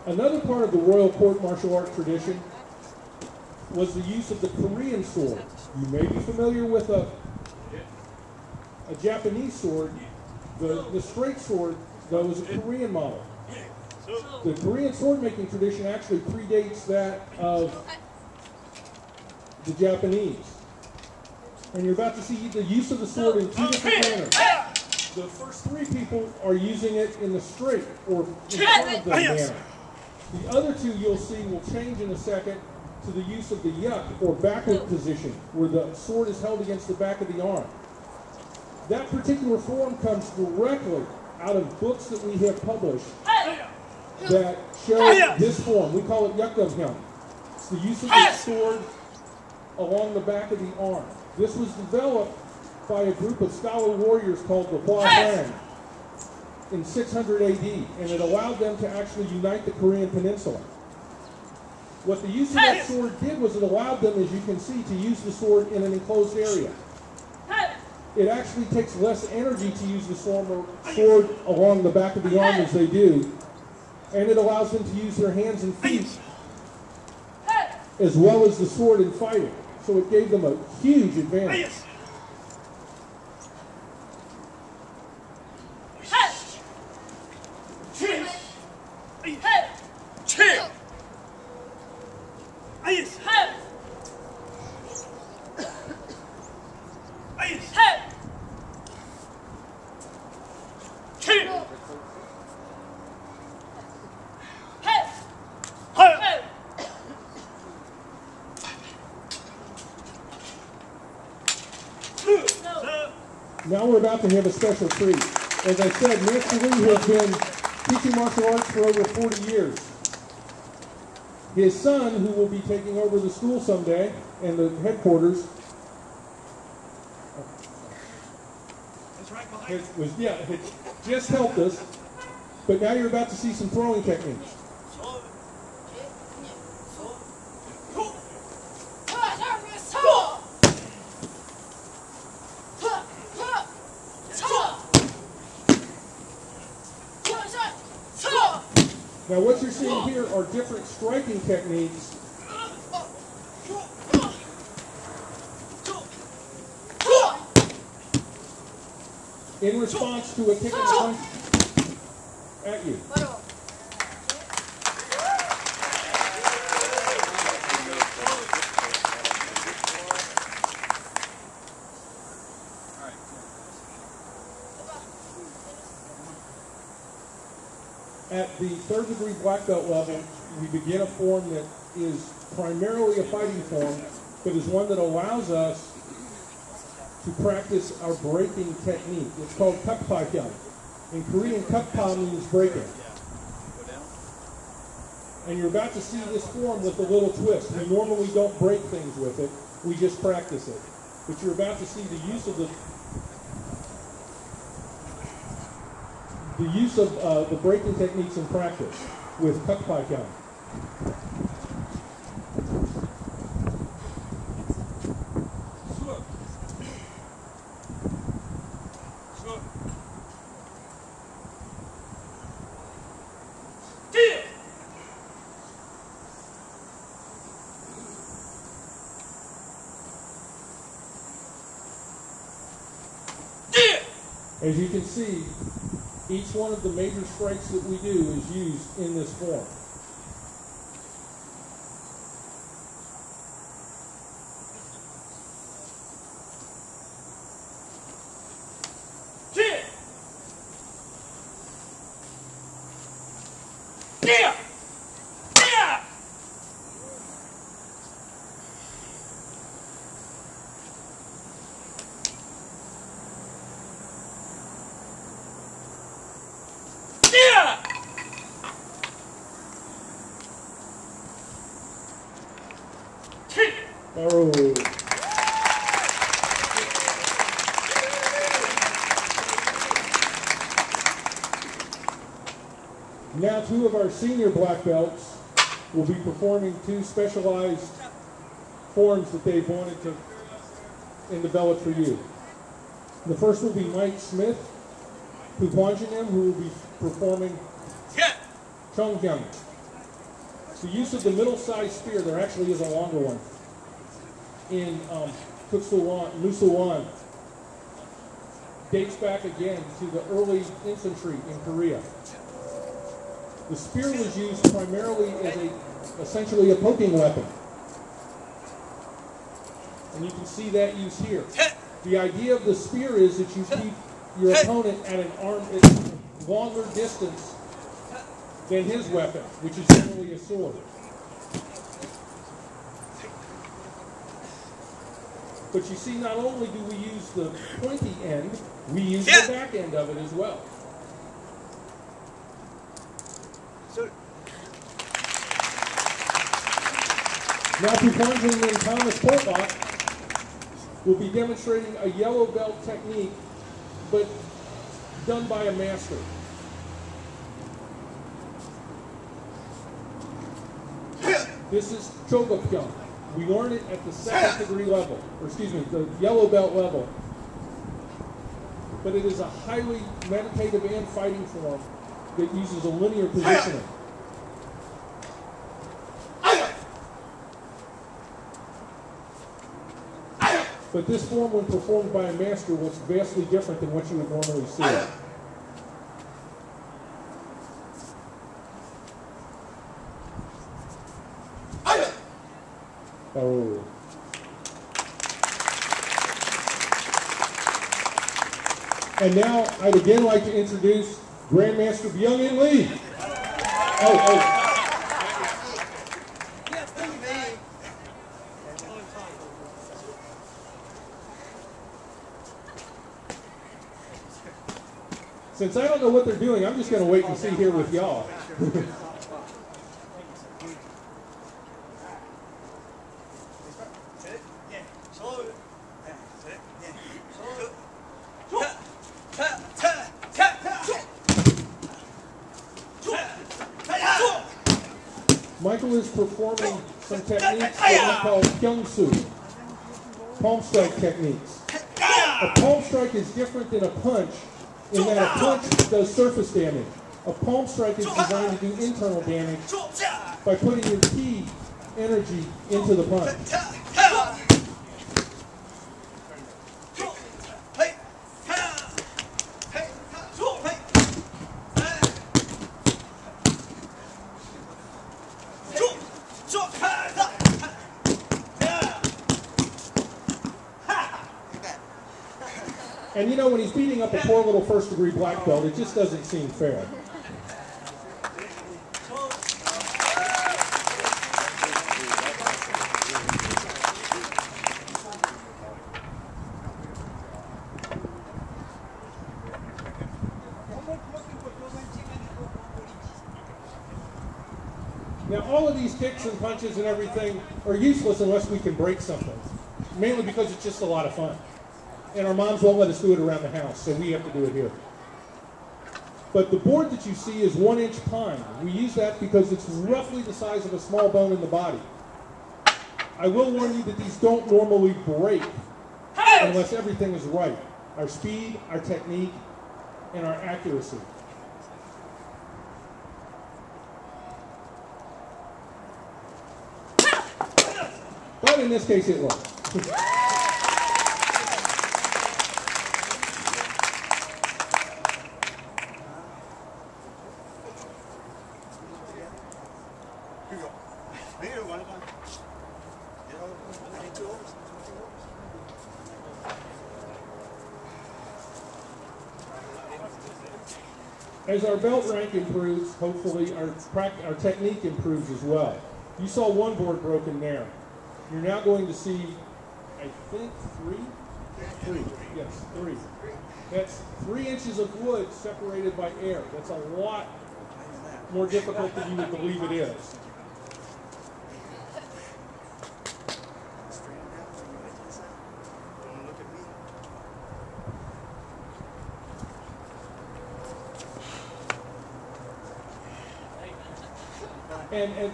Another part of the royal court martial art tradition was the use of the Korean sword. You may be familiar with a Japanese sword. The straight sword, though, is a Korean model. The Korean sword making tradition actually predates that of the Japanese. And you're about to see the use of the sword in two different manners. The first three people are using it in the straight, or in front of the manner. The other two you'll see will change in a second to the use of the yuk, or backward position, where the sword is held against the back of the arm. That particular form comes directly out of books that we have published that show this form. We call it yukdumhyung. It's the use of the sword along the back of the arm. This was developed by a group of scholar warriors called the Hwa in 600 AD, and it allowed them to actually unite the Korean peninsula. What the use of that sword did was it allowed them, as you can see, to use the sword in an enclosed area. It actually takes less energy to use the sword along the back of the arm as they do, and it allows them to use their hands and feet as well as the sword in fighting. So it gave them a huge advantage. Now we're about to have a special treat. As I said, Master Lee has been teaching martial arts for over 40 years. His son, who will be taking over the school someday and the headquarters, had just helped us, but now you're about to see some throwing techniques. Now what you're seeing here are different striking techniques in response to a kick and punch at you. At the third degree black belt level, we begin a form that is primarily a fighting form, but is one that allows us to practice our breaking technique. It's called kakpakyang. In Korean, kakpa means breaking. And you're about to see this form with a little twist. We normally don't break things with it, we just practice it. But you're about to see the use of the breaking techniques in practice with kakpakyang. As you can see, each one of the major strikes that we do is used in this form. Oh. Now two of our senior black belts will be performing two specialized forms that they've wanted to and developed for you. The first will be Mike Smith, who will be performing Chonghyang. The use of the middle-sized spear, there actually is a longer one, in MuSoolWon, dates back again to the early infantry in Korea. The spear was used primarily as essentially a poking weapon. And you can see that use here. The idea of the spear is that you keep your opponent at an longer distance than his weapon, which is generally a sword. But you see, not only do we use the pointy end, we use the back end of it as well. Now, Puponjin and Thomas Portlock will be demonstrating a yellow belt technique, but done by a master. This is Chogapyeong. We learn it at the second degree level, or excuse me, the yellow belt level. But it is a highly meditative and fighting form that uses a linear positioning. But this form, when performed by a master, looks vastly different than what you would normally see. Oh. And now, I'd again like to introduce Grandmaster Byung-In Lee. Oh. Since I don't know what they're doing, I'm just going to wait and see here with y'all. Michael is performing some techniques that we call kyungsu, palm strike techniques. A palm strike is different than a punch in that a punch does surface damage. A palm strike is designed to do internal damage by putting your ki energy into the punch. And you know, when he's beating up a poor little first-degree black belt, it just doesn't seem fair. Now, all of these kicks and punches and everything are useless unless we can break something, mainly because it's just a lot of fun. And our moms won't let us do it around the house, so we have to do it here. But the board that you see is 1-inch pine. We use that because it's roughly the size of a small bone in the body. I will warn you that these don't normally break unless everything is right. Our speed, our technique, and our accuracy. But in this case, it works. As our belt rank improves, hopefully our technique improves as well. You saw one board broken there. You're now going to see, I think, three. That's 3 inches of wood separated by air. That's a lot more difficult than you would believe it is. And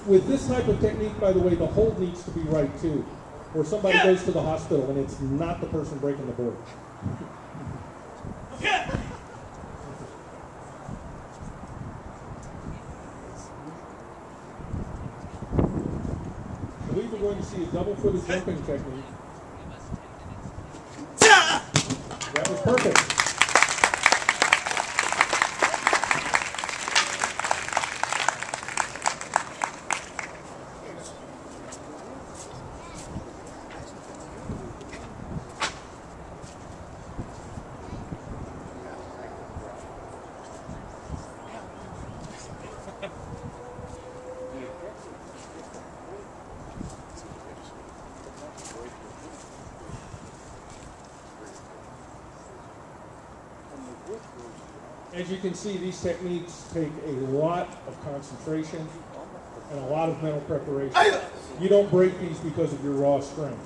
with this type of technique, by the way, the hold needs to be right too. Or somebody goes to the hospital and it's not the person breaking the board. going to see a double-footed jumping technique. That was perfect. As you can see, these techniques take a lot of concentration and a lot of mental preparation. You don't break these because of your raw strength.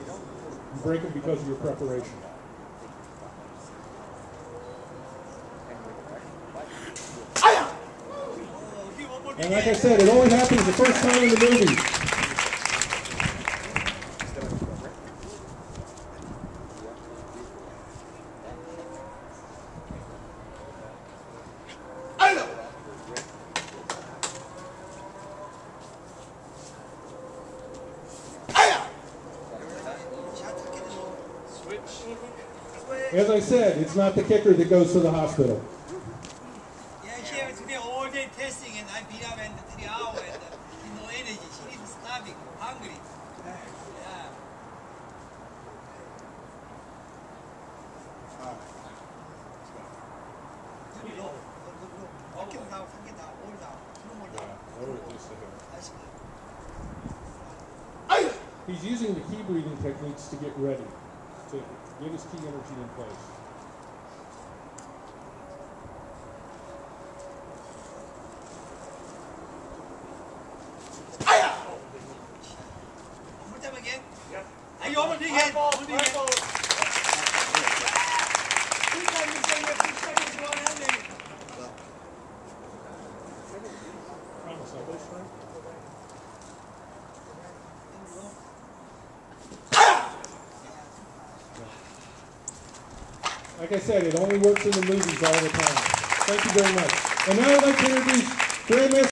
You break them because of your preparation. And like I said, it only happens the first time in the movie. As I said, it's not the kicker that goes to the hospital. Yeah, here today all day testing and I beat up and 3 hours and no energy. She is starving, hungry. Yeah. He's using the key breathing techniques to get ready, to get his key energy in place. One more time again? Yep. Are you over the head? Like I said, it only works in the movies all the time. Thank you very much. And now I'd like to introduce Grandmaster